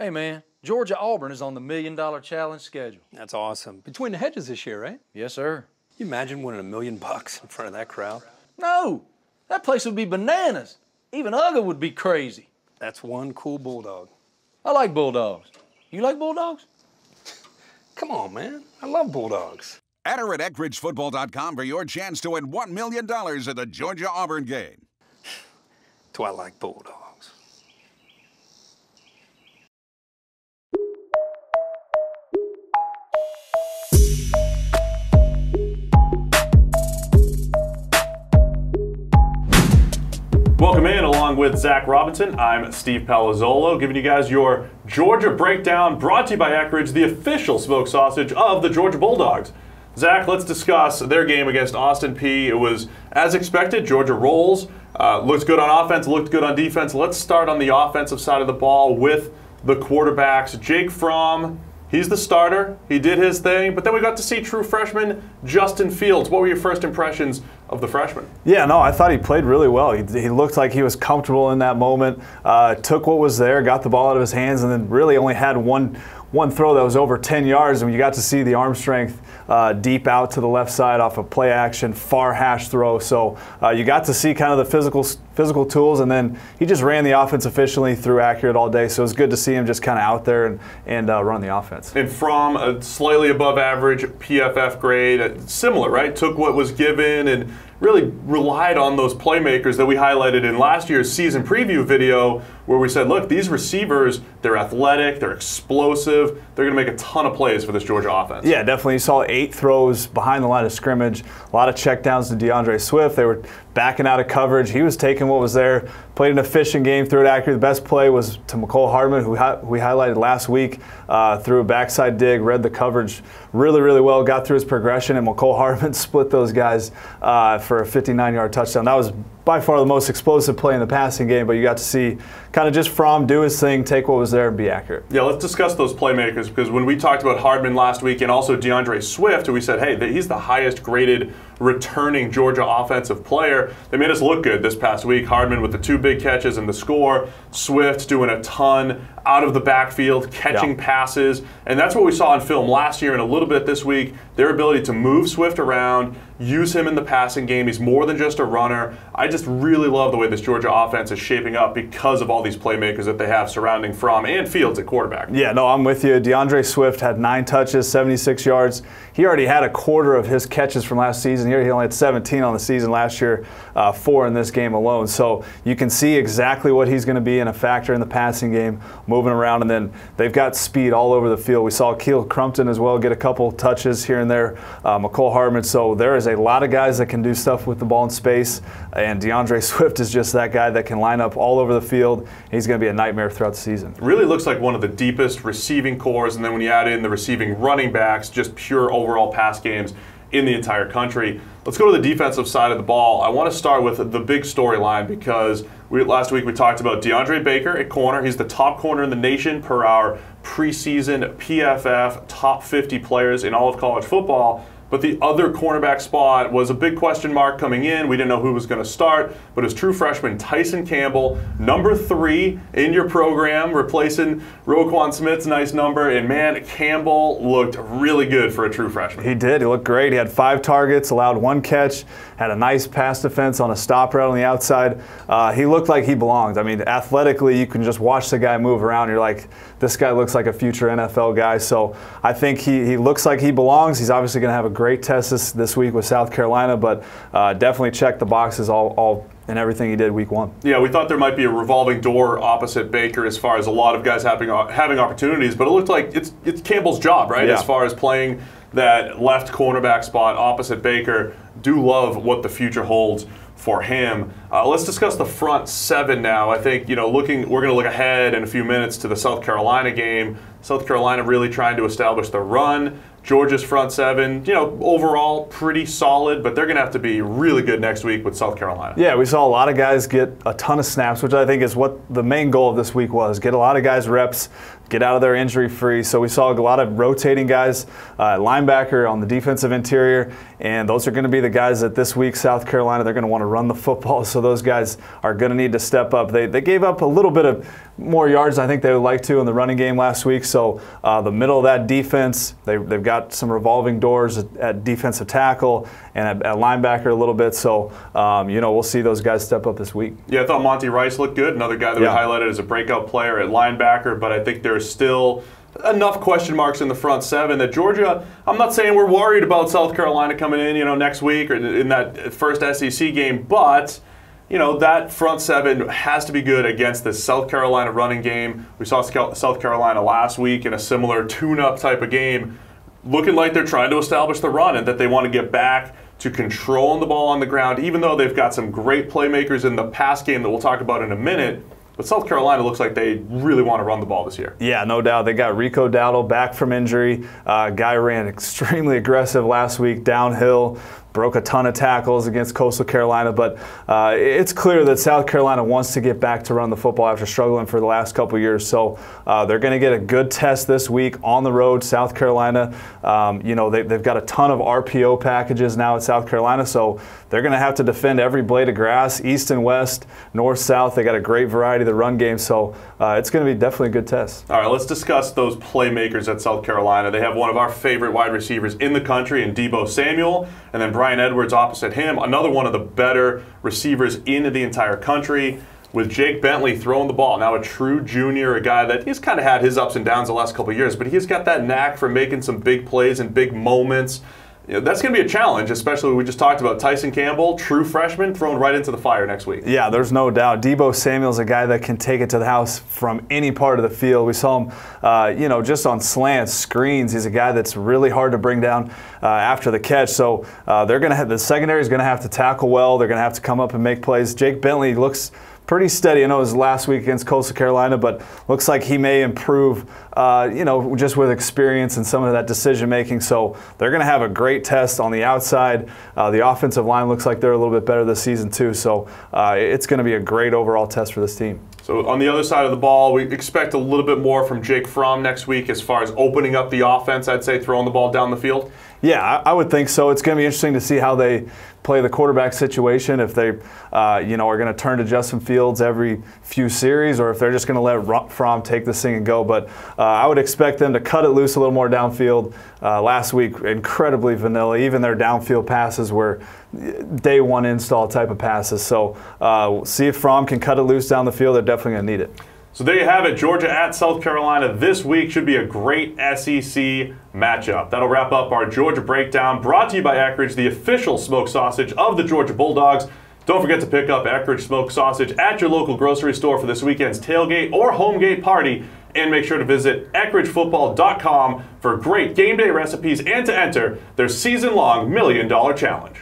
Hey, man, Georgia-Auburn is on the $1 Million Challenge schedule. That's awesome. Between the hedges this year, right? Yes, sir. Can you imagine winning $1 million in front of that crowd? No, that place would be bananas. Even Uga would be crazy. That's one cool bulldog. I like bulldogs. You like bulldogs? Come on, man. I love bulldogs. Enter at EckridgeFootball.com for your chance to win $1 million at the Georgia-Auburn game. Do I like bulldogs? Welcome in, along with Zac Robinson. I'm Steve Palazzolo, giving you guys your Georgia breakdown, brought to you by Eckridge, the official smoked sausage of the Georgia Bulldogs. Zac, let's discuss their game against Austin Peay. It was as expected. Georgia rolls. Looked good on offense, looked good on defense. Let's start on the offensive side of the ball with the quarterbacks. Jake Fromm, he's the starter. He did his thing, but then we got to see true freshman Justin Fields. What were your first impressions of the freshman? Yeah, no, I thought he played really well. He looked like he was comfortable in that moment, took what was there, got the ball out of his hands, and then really only had one throw that was over 10 yards, and you got to see the arm strength deep out to the left side off a play action, far hash throw. So you got to see kind of the physical tools, and then he just ran the offense efficiently, threw accurate all day. So it was good to see him just kind of out there and run the offense. And Fromm, a slightly above average PFF grade, similar, right? Took what was given and really relied on those playmakers that we highlighted in last year's season preview video, where we said, look, these receivers, they're athletic, they're explosive, they're going to make a ton of plays for this Georgia offense. Yeah, definitely. You saw 8 throws behind the line of scrimmage, a lot of checkdowns to DeAndre Swift. They were backing out of coverage. He was taking what was there, played an efficient game, threw it accurate. The best play was to Mecole Hardman, who we highlighted last week, threw a backside dig, read the coverage really, really well, got through his progression, and Mecole Hardman split those guys for a 59-yard touchdown. That was by far the most explosive play in the passing game, but you got to see kind of just Fromm do his thing, take what was there, and be accurate. Yeah, let's discuss those playmakers, because when we talked about Hardman last week and also DeAndre Swift, we said, hey, he's the highest graded returning Georgia offensive player. They made us look good this past week. Hardman with the 2 big catches and the score. Swift doing a ton out of the backfield, catching passes. And that's what we saw on film last year and a little bit this week. Their ability to move Swift around, use him in the passing game. He's more than just a runner. I just really love the way this Georgia offense is shaping up because of all these playmakers that they have surrounding Fromm and Fields at quarterback. Yeah, no, I'm with you. DeAndre Swift had 9 touches, 76 yards. He already had a quarter of his catches from last season. He only had 17 on the season last year, 4 in this game alone. So you can see exactly what he's going to be in a factor in the passing game, moving around, and then they've got speed all over the field. We saw Keel Crumpton as well get a couple touches here and there, Mecole Hardman. So there is a lot of guys that can do stuff with the ball in space, and DeAndre Swift is just that guy that can line up all over the field. He's going to be a nightmare throughout the season. Really looks like one of the deepest receiving cores, and then when you add in the receiving running backs, just pure overall pass games in the entire country. Let's go to the defensive side of the ball. I want to start with the big storyline, because last week we talked about DeAndre Baker at corner. He's the top corner in the nation per our preseason PFF top 50 players in all of college football. But the other cornerback spot was a big question mark coming in. We didn't know who was going to start, but it was true freshman Tyson Campbell, number 3 in your program, replacing Roquan Smith's nice number. And man, Campbell looked really good for a true freshman. He did. He looked great. He had 5 targets, allowed 1 catch, had a nice pass defense on a stop route on the outside. He looked like he belonged. I mean, athletically, you can just watch the guy move around. You're like, this guy looks like a future NFL guy. So I think he looks like he belongs. He's obviously going to have a great test this week with South Carolina, but definitely checked the boxes all in everything he did week 1. Yeah, we thought there might be a revolving door opposite Baker as far as a lot of guys having opportunities, but it looked like it's Campbell's job, right? Yeah. As far as playing that left cornerback spot opposite Baker. Do love what the future holds for him. Let's discuss the front 7 now. I think, we're going to look ahead in a few minutes to the South Carolina game. South Carolina really trying to establish the run. Georgia's front 7, overall pretty solid, but they're going to have to be really good next week with South Carolina. Yeah, we saw a lot of guys get a ton of snaps, which I think is what the main goal of this week was. Get a lot of guys reps, get out of there injury-free. So we saw a lot of rotating guys, linebacker on the defensive interior, and those are going to be the guys that this week, South Carolina, they're going to want to run the football, so those guys are going to need to step up. They gave up a little bit of more yards I think they would like to in the running game last week. So the middle of that defense, they've got some revolving doors at defensive tackle and at linebacker a little bit. So, we'll see those guys step up this week. Yeah, I thought Monty Rice looked good. Another guy that we highlighted as a breakout player at linebacker, but I think there's still enough question marks in the front seven that Georgia, I'm not saying we're worried about South Carolina coming in, next week or in that first SEC game, but that front seven has to be good against the South Carolina running game. We saw South Carolina last week in a similar tune-up type of game, looking like they're trying to establish the run and that they want to get back to controlling the ball on the ground, even though they've got some great playmakers in the pass game that we'll talk about in a minute. But South Carolina looks like they really want to run the ball this year. Yeah, no doubt. They got Rico Dowdle back from injury. Guy ran extremely aggressive last week downhill. Broke a ton of tackles against Coastal Carolina, but it's clear that South Carolina wants to get back to run the football after struggling for the last couple years. So they're going to get a good test this week on the road. South Carolina, they've got a ton of RPO packages now at South Carolina, so they're going to have to defend every blade of grass, east and west, north, south. They got a great variety of the run game, so it's going to be definitely a good test. All right, let's discuss those playmakers at South Carolina. They have one of our favorite wide receivers in the country in Deebo Samuel, and then Brian Edwards opposite him, another one of the better receivers in the entire country, with Jake Bentley throwing the ball. Now a true junior, a guy that he's kind of had his ups and downs the last couple of years, but he's got that knack for making some big plays and big moments. That's going to be a challenge, especially we just talked about Tyson Campbell, true freshman, thrown right into the fire next week. Yeah, there's no doubt. Deebo Samuel's a guy that can take it to the house from any part of the field. We saw him, just on slants, screens. He's a guy that's really hard to bring down after the catch. So they're going to have the secondary is going to have to tackle well. They're going to have to come up and make plays. Jake Bentley looks pretty steady. I know it was last week against Coastal Carolina, but looks like he may improve, just with experience and some of that decision making. So they're going to have a great test on the outside. The offensive line looks like they're a little bit better this season too. So it's going to be a great overall test for this team. So on the other side of the ball, we expect a little bit more from Jake Fromm next week as far as opening up the offense, I'd say, throwing the ball down the field. Yeah, I would think so. It's going to be interesting to see how they play the quarterback situation, if they are going to turn to Justin Fields every few series, or if they're just going to let Fromm take this thing and go. But I would expect them to cut it loose a little more downfield. Last week, incredibly vanilla. Even their downfield passes were day one install type of passes. So see if Fromm can cut it loose down the field. They're definitely going to need it. So there you have it. Georgia at South Carolina this week should be a great SEC matchup. That'll wrap up our Georgia breakdown, brought to you by Eckrich, the official smoked sausage of the Georgia Bulldogs. Don't forget to pick up Eckrich smoked sausage at your local grocery store for this weekend's tailgate or homegate party. And make sure to visit EckridgeFootball.com for great game day recipes and to enter their season-long $1 Million Challenge.